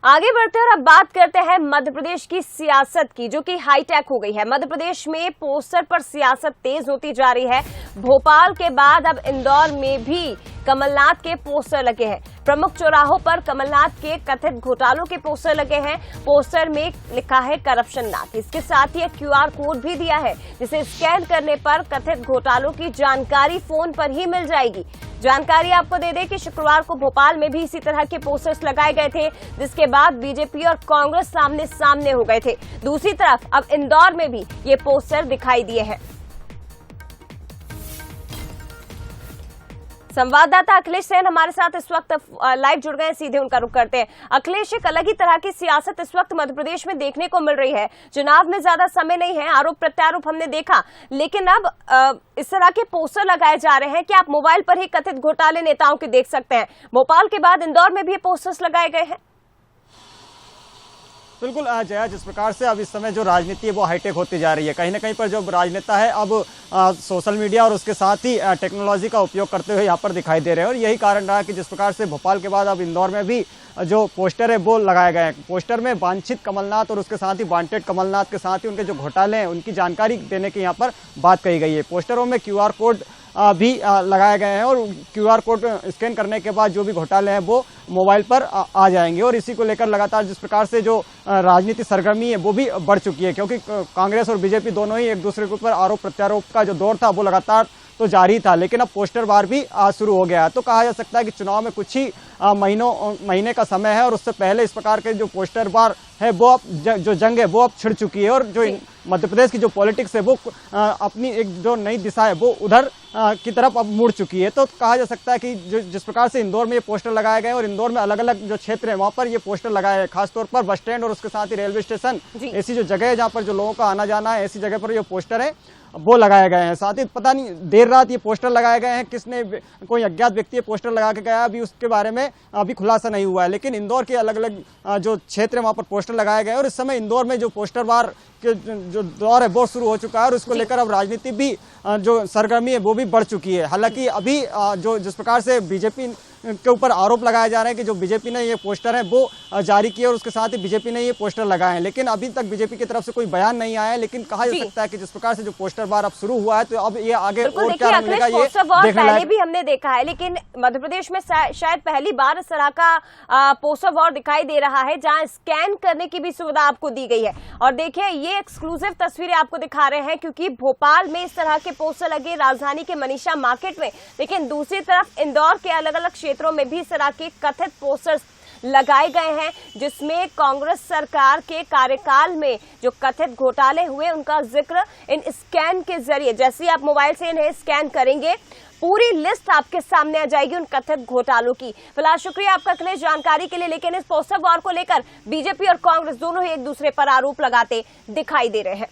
आगे बढ़ते हैं और अब बात करते हैं मध्य प्रदेश की सियासत की, जो कि हाईटेक हो गई है। मध्य प्रदेश में पोस्टर पर सियासत तेज होती जा रही है। भोपाल के बाद अब इंदौर में भी कमलनाथ के पोस्टर लगे हैं। प्रमुख चौराहों पर कमलनाथ के कथित घोटालों के पोस्टर लगे हैं। पोस्टर में लिखा है करप्शन नाथ। इसके साथ ही एक क्यूआर कोड भी दिया है, जिसे स्कैन करने पर कथित घोटालों की जानकारी फोन पर ही मिल जाएगी। जानकारी आपको दे दें कि शुक्रवार को भोपाल में भी इसी तरह के पोस्टर्स लगाए गए थे, जिसके बाद बीजेपी और कांग्रेस सामने सामने हो गए थे। दूसरी तरफ अब इंदौर में भी ये पोस्टर दिखाई दिए हैं। संवाददाता अखिलेश सेन हमारे साथ इस वक्त लाइव जुड़ गए, सीधे उनका रुख करते हैं। अखिलेश, एक अलग ही तरह की सियासत इस वक्त मध्य प्रदेश में देखने को मिल रही है। चुनाव में ज्यादा समय नहीं है, आरोप प्रत्यारोप हमने देखा, लेकिन अब इस तरह के पोस्टर लगाए जा रहे हैं कि आप मोबाइल पर ही कथित घोटाले नेताओं के देख सकते हैं। भोपाल के बाद इंदौर में भी ये पोस्टर्स लगाए गए हैं। बिल्कुल जया, जिस प्रकार से अब इस समय जो राजनीति है वो हाईटेक होती जा रही है। कहीं ना कहीं पर जो राजनेता है अब सोशल मीडिया और उसके साथ ही टेक्नोलॉजी का उपयोग करते हुए यहाँ पर दिखाई दे रहे हैं, और यही कारण रहा कि जिस प्रकार से भोपाल के बाद अब इंदौर में भी जो पोस्टर है वो लगाए गए हैं। पोस्टर में वांछित कमलनाथ और उसके साथ ही वांटेड कमलनाथ के साथ ही उनके जो घोटाले हैं उनकी जानकारी देने की यहाँ पर बात कही गई है। पोस्टरों में क्यूआर कोड भी लगाए गए हैं, और क्यूआर कोड स्कैन करने के बाद जो भी घोटाले हैं वो मोबाइल पर आ जाएंगे। और इसी को लेकर लगातार जिस प्रकार से जो राजनीति सरगर्मी है वो भी बढ़ चुकी है, क्योंकि कांग्रेस और बीजेपी दोनों ही एक दूसरे के ऊपर आरोप प्रत्यारोप का जो दौर था वो लगातार तो जारी था, लेकिन अब पोस्टर वार भी शुरू हो गया है। तो कहा जा सकता है कि चुनाव में कुछ ही महीने का समय है, और उससे पहले इस प्रकार के जो पोस्टर वार है वो अब जो जंग है वो अब छिड़ चुकी है, और जो मध्य प्रदेश की जो पॉलिटिक्स है वो अपनी एक जो नई दिशा है वो उधर की तरफ अब मुड़ चुकी है। तो कहा जा सकता है कि जिस प्रकार से इंदौर में ये पोस्टर लगाए गए और इंदौर में अलग अलग जो क्षेत्र है वहाँ पर ये पोस्टर लगाए हैं, खासतौर पर बस स्टैंड और उसके साथ ही रेलवे स्टेशन, ऐसी जो जगह है जहाँ पर जो लोगों का आना जाना है, ऐसी जगह पर ये पोस्टर है वो लगाए गए हैं। साथ ही पता नहीं देर रात ये पोस्टर लगाए गए हैं, किसने, कोई अज्ञात व्यक्ति ये पोस्टर लगा के गया, अभी उसके बारे में अभी खुलासा नहीं हुआ है। लेकिन इंदौर के अलग अलग जो क्षेत्र है वहाँ पर पोस्टर लगाए गए हैं, और इस समय इंदौर में जो पोस्टर वार के जो दौर है वो शुरू हो चुका है, और उसको लेकर अब राजनीति भी जो सरगर्मी है वो भी बढ़ चुकी है। हालांकि अभी जो जिस प्रकार से बीजेपी के ऊपर आरोप लगाए जा रहे हैं कि जो बीजेपी ने ये पोस्टर है वो जारी किए और उसके साथ ही बीजेपी ने ये पोस्टर लगाए हैं, लेकिन अभी तक बीजेपी की तरफ से कोई बयान नहीं आया है। लेकिन कहा जा सकता है कि जिस प्रकार से जो पोस्टर वार अब शुरू हुआ है, तो अब ये आगे और क्या मिलेगा ये पहले भी हमने देखा है, लेकिन मध्य प्रदेश में शायद पहली बार इस तरह का पोस्टर वार दिखाई दे रहा है, जहां स्कैन करने की भी सुविधा आपको दी गई है। और देखिए, ये एक्सक्लूसिव तस्वीरें आपको दिखा रहे हैं, क्योंकि भोपाल में इस तरह के पोस्टर लगे, राजधानी के मनीषा मार्केट में, लेकिन दूसरी तरफ इंदौर के अलग अलग क्षेत्रों में भी इस तरह के कथित पोस्टर्स लगाए गए हैं, जिसमें कांग्रेस सरकार के कार्यकाल में जो कथित घोटाले हुए उनका जिक्र इन स्कैन के जरिए, जैसे आप मोबाइल से इन्हें स्कैन करेंगे, पूरी लिस्ट आपके सामने आ जाएगी उन कथित घोटालों की। फिलहाल शुक्रिया आपका अखिलेश जानकारी के लिए। लेकिन इस पोस्टर वार को लेकर बीजेपी और कांग्रेस दोनों ही एक दूसरे पर आरोप लगाते दिखाई दे रहे हैं।